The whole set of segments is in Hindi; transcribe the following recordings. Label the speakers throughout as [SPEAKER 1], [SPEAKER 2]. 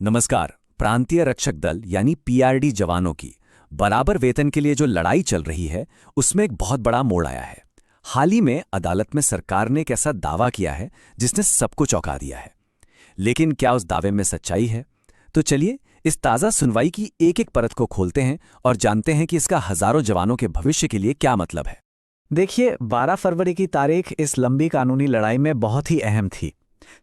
[SPEAKER 1] नमस्कार। प्रांतीय रक्षक दल यानी पीआरडी जवानों की बराबर वेतन के लिए जो लड़ाई चल रही है, उसमें एक बहुत बड़ा मोड़ आया है। हाल ही में अदालत में सरकार ने एक ऐसा दावा किया है जिसने सबको चौंका दिया है। लेकिन क्या उस दावे में सच्चाई है? तो चलिए इस ताज़ा सुनवाई की एक एक परत को खोलते हैं और जानते हैं कि इसका हजारों जवानों के भविष्य के लिए क्या मतलब है।
[SPEAKER 2] देखिए, 12 फरवरी की तारीख इस लंबी कानूनी लड़ाई में बहुत ही अहम थी।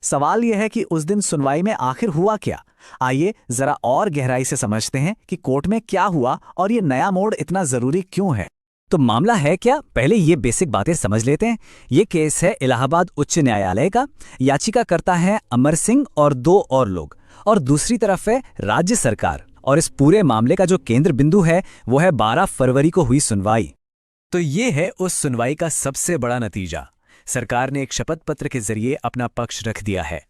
[SPEAKER 2] सवाल यह है कि उस दिन सुनवाई में आखिर हुआ क्या। आइए जरा और गहराई से समझते हैं कि कोर्ट में क्या हुआ और ये नया मोड़ इतना जरूरी क्यों है।
[SPEAKER 3] तो मामला है क्या, पहले ये बेसिक बातें समझ लेते हैं। ये केस है इलाहाबाद उच्च न्यायालय का। याचिकाकर्ता है अमर सिंह और 2 और लोग, और दूसरी तरफ है राज्य सरकार। और इस पूरे मामले का जो केंद्र बिंदु है वो है 12 फरवरी को हुई सुनवाई।
[SPEAKER 1] तो ये है उस सुनवाई का सबसे बड़ा नतीजा। सरकार ने एक शपथ पत्र के जरिए अपना पक्ष रख दिया है।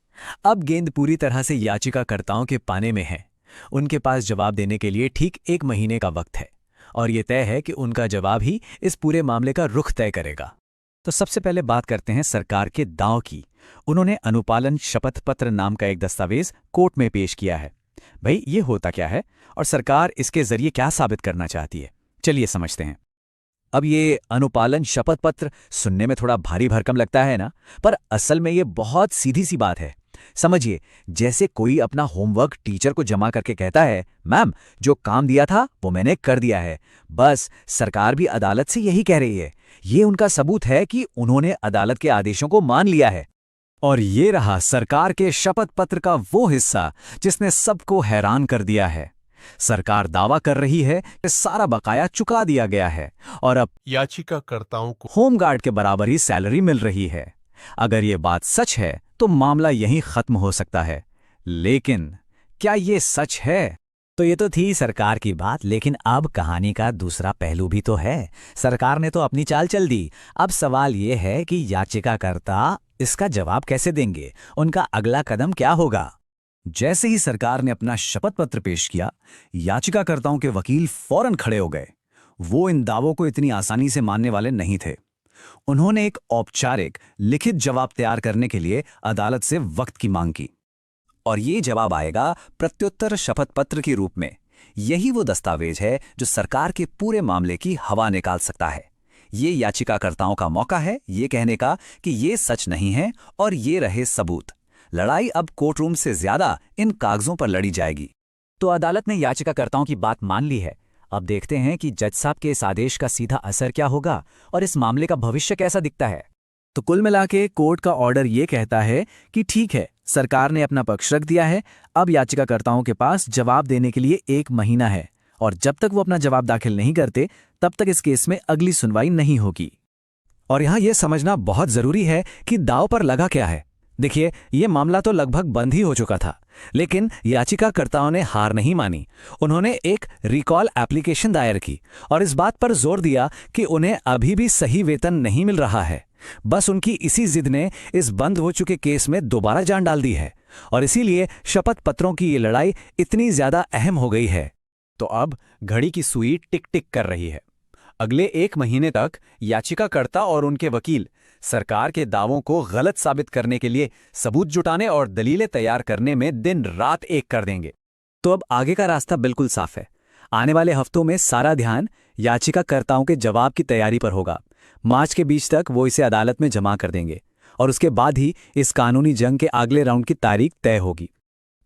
[SPEAKER 1] अब गेंद पूरी तरह से याचिकाकर्ताओं के पाने में है। उनके पास जवाब देने के लिए ठीक 1 महीने का वक्त है, और ये तय है कि उनका जवाब ही इस पूरे मामले का रुख तय करेगा।
[SPEAKER 3] तो सबसे पहले बात करते हैं सरकार के दांव की। उन्होंने अनुपालन शपथ पत्र नाम का एक दस्तावेज कोर्ट में पेश किया है। भाई, ये होता क्या है और सरकार इसके जरिए क्या साबित करना चाहती है, चलिए समझते हैं। अब ये अनुपालन शपथ पत्र सुनने में थोड़ा भारी भरकम लगता है ना, पर असल में ये बहुत सीधी सी बात है। समझिए, जैसे कोई अपना होमवर्क टीचर को जमा करके कहता है, मैम जो काम दिया था वो मैंने कर दिया है। बस सरकार भी अदालत से यही कह रही है। ये उनका सबूत है कि उन्होंने अदालत के आदेशों को मान लिया है। और ये रहा सरकार के शपथ पत्र का वो हिस्सा जिसने सबको हैरान कर दिया है। सरकार दावा कर रही है कि सारा बकाया चुका दिया गया है और अब
[SPEAKER 4] याचिकाकर्ताओं को
[SPEAKER 3] होमगार्ड के बराबर ही सैलरी मिल रही है। अगर ये बात सच है तो मामला यहीं खत्म हो सकता है। लेकिन क्या ये सच है?
[SPEAKER 2] तो ये तो थी सरकार की बात, लेकिन अब कहानी का दूसरा पहलू भी तो है। सरकार ने तो अपनी चाल चल दी। अब सवाल ये है कि याचिकाकर्ता इसका जवाब कैसे देंगे, उनका अगला कदम क्या होगा।
[SPEAKER 1] जैसे ही सरकार ने अपना शपथ पत्र पेश किया, याचिकाकर्ताओं के वकील फौरन खड़े हो गए। वो इन दावों को इतनी आसानी से मानने वाले नहीं थे। उन्होंने एक औपचारिक लिखित जवाब तैयार करने के लिए अदालत से वक्त की मांग की, और ये जवाब आएगा प्रत्युत्तर शपथ पत्र के रूप में। यही वो दस्तावेज है जो सरकार के पूरे मामले की हवा निकाल सकता है। ये याचिकाकर्ताओं का मौका है ये कहने का कि ये सच नहीं है, और ये रहे सबूत। लड़ाई अब कोर्ट रूम से ज्यादा इन कागजों पर लड़ी जाएगी।
[SPEAKER 3] तो अदालत ने याचिकाकर्ताओं की बात मान ली है। अब देखते हैं कि जज साहब के इस आदेश का सीधा असर क्या होगा और इस मामले का भविष्य कैसा दिखता है।
[SPEAKER 1] तो कुल मिला के कोर्ट का ऑर्डर ये कहता है कि ठीक है, सरकार ने अपना पक्ष रख दिया है। अब याचिकाकर्ताओं के पास जवाब देने के लिए 1 महीना है, और जब तक वो अपना जवाब दाखिल नहीं करते तब तक इस केस में अगली सुनवाई नहीं होगी। और यहां यह समझना बहुत जरूरी है कि दांव पर लगा क्या है। देखिए, ये मामला तो लगभग बंद ही हो चुका था, लेकिन याचिकाकर्ताओं ने हार नहीं मानी। उन्होंने एक रिकॉल एप्लीकेशन दायर की और इस बात पर जोर दिया कि उन्हें अभी भी सही वेतन नहीं मिल रहा है। बस उनकी इसी जिद ने इस बंद हो चुके केस में दोबारा जान डाल दी है, और इसीलिए शपथ पत्रों की ये लड़ाई इतनी ज्यादा अहम हो गई है। तो अब घड़ी की सुई टिक टिक कर रही है। अगले 1 महीने तक याचिकाकर्ता और उनके वकील सरकार के दावों को गलत साबित करने के लिए सबूत जुटाने और दलीलें तैयार करने में दिन रात एक कर देंगे।
[SPEAKER 3] तो अब आगे का रास्ता बिल्कुल साफ है। आने वाले हफ्तों में सारा ध्यान याचिकाकर्ताओं के जवाब की तैयारी पर होगा। मार्च के बीच तक वो इसे अदालत में जमा कर देंगे, और उसके बाद ही इस कानूनी जंग के अगले राउंड की तारीख तय होगी।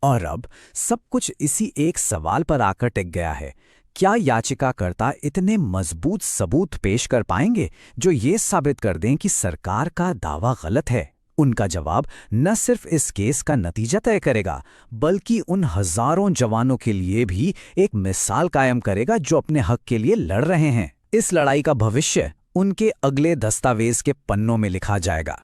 [SPEAKER 2] और अब सब कुछ इसी एक सवाल पर आकर टिक गया है। क्या याचिकाकर्ता इतने मजबूत सबूत पेश कर पाएंगे जो ये साबित कर दें कि सरकार का दावा गलत है? उनका जवाब न सिर्फ इस केस का नतीजा तय करेगा, बल्कि उन हजारों जवानों के लिए भी एक मिसाल कायम करेगा जो अपने हक के लिए लड़ रहे हैं। इस लड़ाई का भविष्य उनके अगले दस्तावेज के पन्नों में लिखा जाएगा।